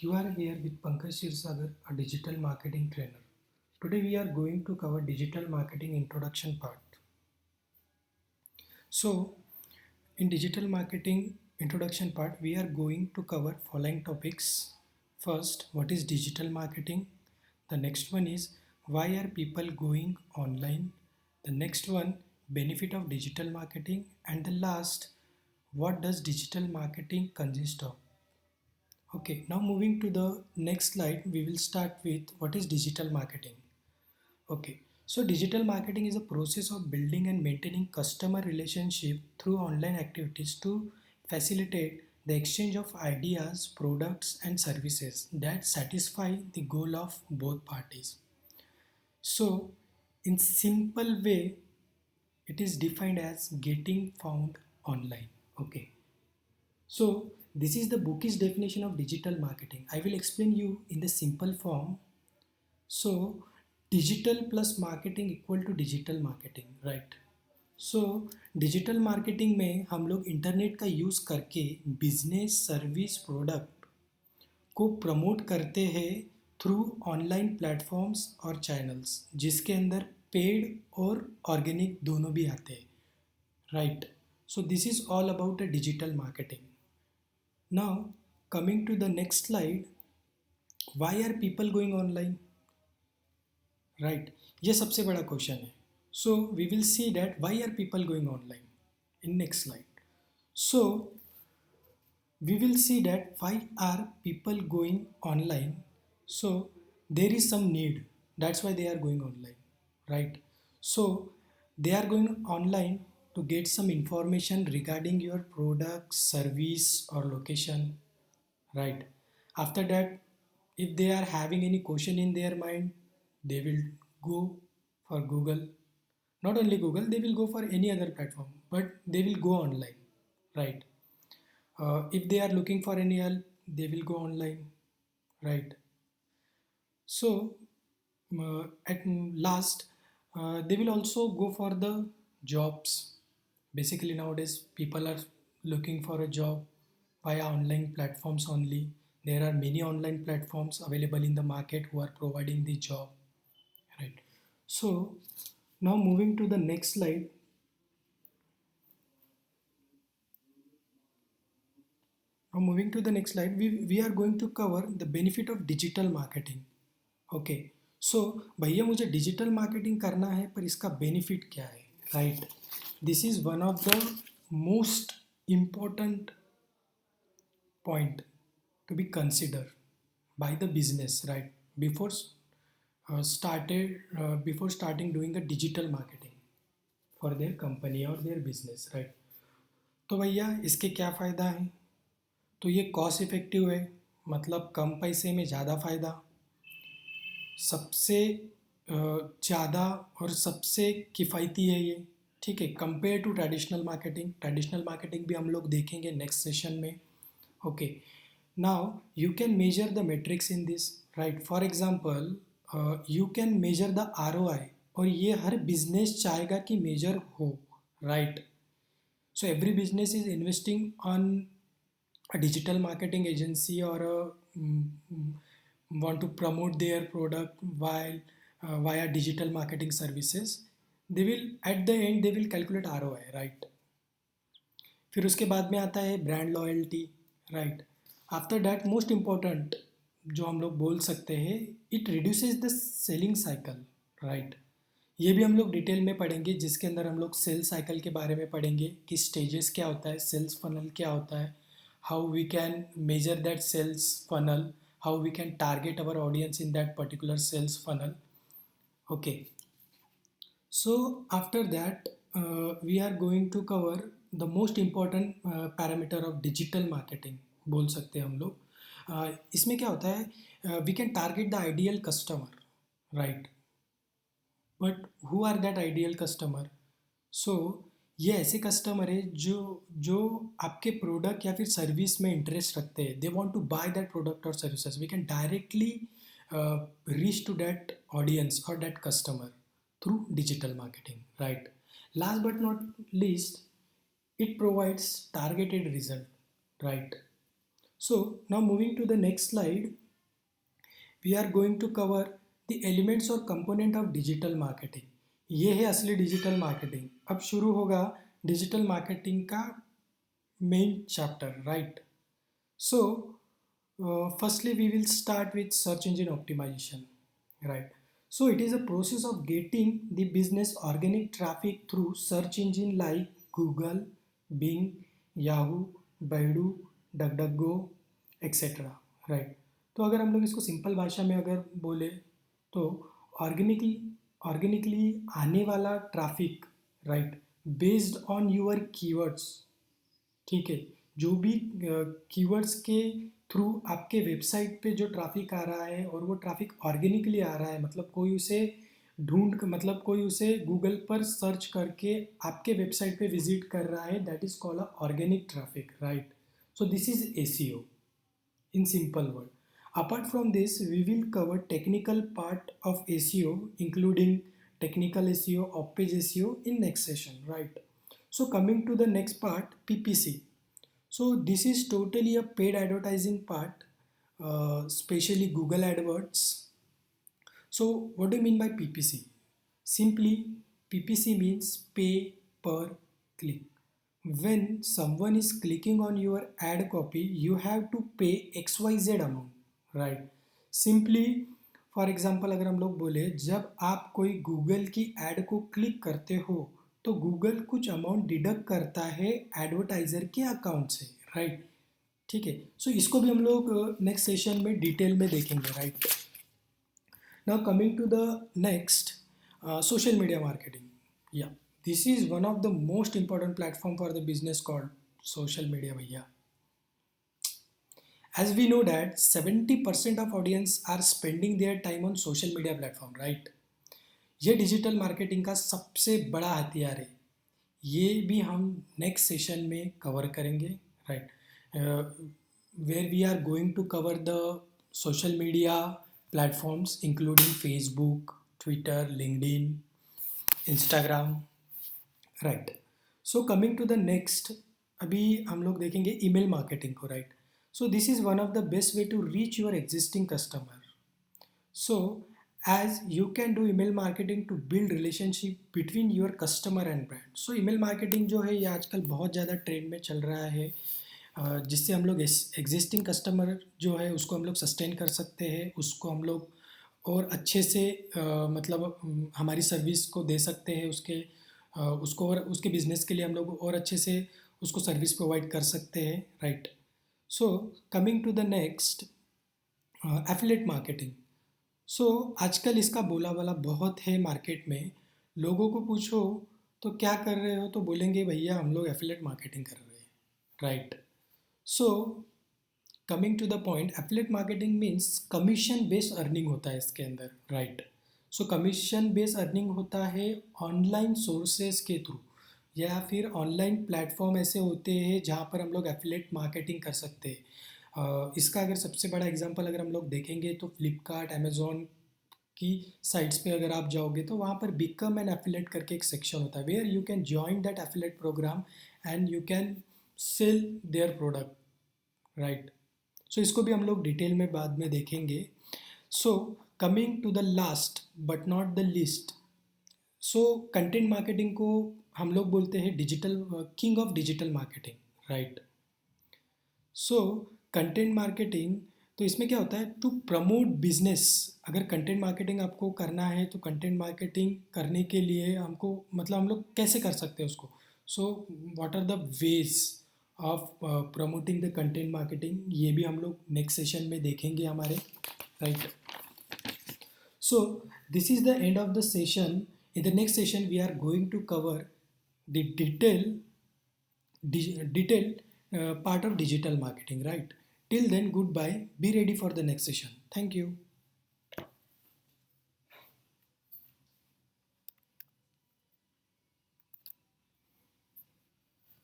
You are here with Pankaj Shirsagar, a digital marketing trainer. Today we are going to cover digital marketing introduction part. So, in digital marketing introduction part, we are going to cover following topics. First, what is digital marketing? The next one is why are people going online? The next one, benefit of digital marketing, and the last, what does digital marketing consist of? Okay, now moving to the next slide, we will start with what is digital marketing. Okay, so digital marketing is a process of building and maintaining customer relationship through online activities to facilitate the exchange of ideas, products and services that satisfy the goal of both parties. So, in simple way, it is defined as getting found online. Okay, so this is the bookish definition of digital marketing. I will explain you in the simple form. So digital plus marketing equal to digital marketing, right? So digital marketing में हम लोग internet का use करके business service product को promote करते हैं through online platforms और channels जिसके अंदर पेड और ऑर्गेनिक दोनों भी आते हैं, right? So this is all about the digital marketing. Now, coming to the next slide, why are people going online? Right, ये सबसे बड़ा क्वेश्चन है. So we will see that why are people going online in next slide. So we will see that why are people going online. So there is some need, that's why they are going online, right? So they are going online to get some information regarding your product, service or location, right? After that, if they are having any question in their mind, they will go for Google. Not only Google, they will go for any other platform, but they will go online, right? If they are looking for any help, they will go online, right? So at last, they will also go for the jobs. Basically nowadays people are looking for a job via online platforms only. There are many online platforms available in the market who are providing the job, right? So now moving to the next slide. Now moving to the next slide, we are going to cover the benefit of digital marketing. Okay, so भैया मुझे digital marketing करना है पर इसका benefit क्या है, right? This is one of the most important point to be considered by the business, right? Before starting doing a digital marketing for their company or their business, right? तो भैया इसके क्या फ़ायदा है? तो ये कॉस्ट इफ़ेक्टिव है, मतलब कम पैसे में ज़्यादा फ़ायदा, सबसे ज़्यादा और सबसे किफ़ायती है ये, ठीक है, compare to traditional marketing. Traditional marketing भी हम लोग देखेंगे नेक्स्ट सेशन में. Okay, now you can measure the metrics in this, right? For example you can measure the ROI, और ये हर बिजनेस चाहेगा कि मेजर हो, right? So every business is investing on a digital marketing agency or a want to promote their product while via digital marketing services. They will at the end they will calculate ROI, right? फिर उसके बाद में आता है brand loyalty, right? After that most important जो हम लोग बोल सकते हैं, it reduces the selling cycle, right? ये भी हम लोग डिटेल में पढ़ेंगे जिसके अंदर हम लोग सेल्स साइकिल के बारे में पढ़ेंगे कि स्टेजेस क्या होता है, सेल्स फनल क्या होता है, how we can measure that sales funnel, how we can target our audience in that particular sales funnel. Okay, so after that we are going to cover the most important parameter of digital marketing बोल सकते हैं हम लोग. इसमें क्या होता है, we can target the ideal customer, right? But who are that ideal customer? So ये ऐसे कस्टमर है जो जो आपके प्रोडक्ट या फिर सर्विस में इंटरेस्ट रखते हैं. They want to buy that product और services. We can directly reach to that audience और that customer through digital marketing, right? Last but not least, it provides targeted result, right? So now moving to the next slide, we are going to cover the elements और component of digital marketing. ये है असली digital marketing. अब शुरू होगा digital marketing का main chapter, right? So firstly we will start with search engine optimization, right? So it is a process of getting the business organic traffic through search engine like Google, Bing, Yahoo, Baidu, DuckDuckGo, etc. Right? तो अगर हम लोग इसको simple भाषा में अगर बोले तो ऑर्गेनिकली आने वाला traffic, right, based on your keywords. ठीक है, जो भी कीवर्ड्स के थ्रू आपके वेबसाइट पे जो ट्रैफिक आ रहा है और वो ट्रैफिक ऑर्गेनिकली आ रहा है, मतलब कोई उसे मतलब कोई उसे गूगल पर सर्च करके आपके वेबसाइट पे विजिट कर रहा है, that is called organic traffic, right? So this is ACO in simple word. Apart from this, we will cover technical part of SEO, including technical SEO, off-page SEO in next session, right? So coming to the next part, PPC. So this is totally a paid advertising part, especially Google AdWords. So what do you mean by PPC? Simply, PPC means pay per click. When someone is clicking on your ad copy, you have to pay XYZ amount, right? Simply, for example अगर हम लोग बोले, जब आप कोई Google की add को click करते हो तो गूगल कुछ अमाउंट डिडक्ट करता है एडवर्टाइजर के अकाउंट से, राइट? ठीक है, सो इसको भी हम लोग नेक्स्ट सेशन में डिटेल में देखेंगे, right? Now coming to the next, social media marketing. Yeah, this is one of the most important platform for the business called social media, भैया. As we know that 70% of audience are spending their time on social media platform, right? ये digital marketing का सबसे बड़ा हथियार है. ये भी हम नेक्स्ट सेशन में कवर करेंगे, right? Where we are going to cover the social media platforms including Facebook, Twitter, LinkedIn, Instagram, right? So coming to the next, अभी हम लोग देखेंगे ईमेल मार्केटिंग को, right? So this is one of the best way to reach your existing customer. So as you can do email marketing to build relationship between your customer and brand. So email marketing जो है ये आजकल बहुत ज़्यादा trend में चल रहा है, जिससे हम लोग एग्जिस्टिंग कस्टमर जो है उसको हम लोग सस्टेन कर सकते हैं, उसको हम लोग और अच्छे से मतलब हमारी सर्विस को दे सकते हैं, उसको और उसके बिजनेस के लिए हम लोग और अच्छे से उसको सर्विस प्रोवाइड कर सकते हैं, right? So coming to the next, affiliate marketing. So आजकल इसका बोला वाला बहुत है मार्केट में. लोगों को पूछो तो क्या कर रहे हो, तो बोलेंगे भैया हम लोग एफिलिएट मार्केटिंग कर रहे हैं, right? So coming to the point, affiliate marketing means commission based earning होता है इसके अंदर, right? So commission based earning होता है ऑनलाइन सोर्सेज के थ्रू, या फिर ऑनलाइन प्लेटफॉर्म ऐसे होते हैं जहाँ पर हम लोग एफिलिएट मार्केटिंग कर सकते हैं. इसका अगर सबसे बड़ा एग्जांपल अगर हम लोग देखेंगे तो फ्लिपकार्ट, अमेज़ॉन की साइट्स पे अगर आप जाओगे तो वहाँ पर बिकम एन एफिलिएट करके एक सेक्शन होता है, where you can join that affiliate program and you can sell their product, right? So इसको भी हम लोग डिटेल में बाद में देखेंगे. So coming to the last but not the least, so content marketing को हम लोग बोलते हैं digital king of digital marketing, right? So content marketing, तो इसमें क्या होता है, टू प्रमोट बिजनेस. अगर कंटेंट मार्केटिंग आपको करना है तो कंटेंट मार्केटिंग करने के लिए हमको मतलब हम लोग कैसे कर सकते हैं उसको. So what are the ways of promoting the content marketing, ये भी हम लोग नेक्स्ट सेशन में देखेंगे हमारे, right? So this is the end of the session. In the next session, we are going to cover the detailed part of digital marketing, right? Till then, goodbye. Be ready for the next session. Thank you.